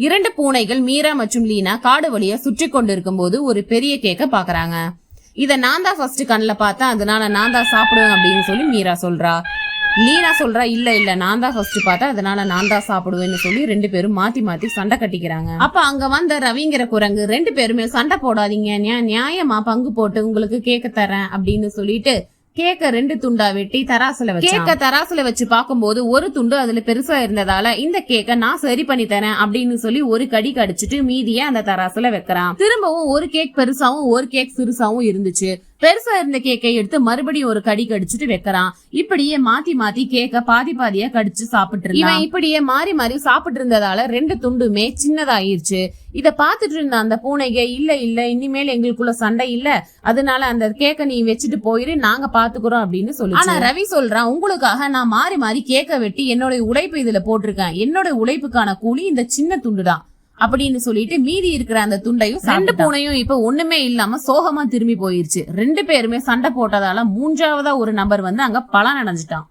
இரண்டு பூனைகள் மீரா மற்றும் லீனா காடு வழியா சுற்றி கொண்டிருக்கும் போது ஒரு பெரிய கேக்க பாக்குறாங்க. இத நான் தான் ஃபர்ஸ்ட் கண்ணுல பார்த்தேன், அதனால நான் தான் சாப்பிடுவேன் அப்படின்னு சொல்லி மீரா சொல்றா. லீனா சொல்றா இல்ல நான் தான் ஃபர்ஸ்ட் பார்த்தேன், அதனால நான் தான் சாப்பிடுவேன்னு சொல்லி ரெண்டு பேரும் மாத்தி மாத்தி சண்டை கட்டிக்கிறாங்க. அப்ப அங்க வந்த ரவிங்கிற குரங்கு ரெண்டு பேருமே சண்டை போடாதீங்க, நியாயமா பங்கு போட்டு உங்களுக்கு கேக்க தரேன் அப்படின்னு சொல்லிட்டு கேக்க ரெண்டு துண்டா வெட்டி தராசுல வச்சு பாக்கும்போது ஒரு துண்டு அதுல பெருசா இருந்ததால இந்த கேக்க நான் சரி பண்ணி தரேன் அப்படின்னு சொல்லி ஒரு கடி கடிச்சிட்டு மீதிய அந்த தராசுல வைக்கிறான். திரும்பவும் ஒரு கேக் பெருசாவும் ஒரு கேக் சிறுசாவும் இருந்துச்சு. பெருசா இருந்த கேக்கை எடுத்து மறுபடியும் ஒரு கடி கடிச்சிட்டு வைக்கிறான். இப்படியே மாத்தி மாத்தி கேக்க பாதி பாதியா கடிச்சு சாப்பிட்டு இவன் இப்படியே மாறி மாறி சாப்பிட்டு இருந்ததால ரெண்டு துண்டுமே சின்னதாயிருச்சு. இத பாத்துட்டு இருந்த அந்த பூனைக இல்ல இனிமேல் எங்களுக்குள்ள சண்டை இல்ல, அதனால அந்த கேக்க நீ வச்சுட்டு போயிரு, நாங்க பாத்துக்கிறோம் அப்படின்னு சொல்லி. ஆனா ரவி சொல்றான், உங்களுக்காக நான் மாறி மாறி கேக்க வெட்டி என்னோட உழைப்பு இதுல போட்டிருக்கேன், என்னோட உழைப்புக்கான கூலி இந்த சின்ன துண்டுதான் அப்படின்னு சொல்லிட்டு மீதி இருக்கிற அந்த துண்டையும் ரெண்டு பூனையும் இப்ப ஒண்ணுமே இல்லாம சோகமா திரும்பி போயிருச்சு. ரெண்டு பேருமே சண்டை போட்டதால மூன்றாவதா ஒரு நபர் வந்து அங்க பலன் அடைஞ்சிட்டான்.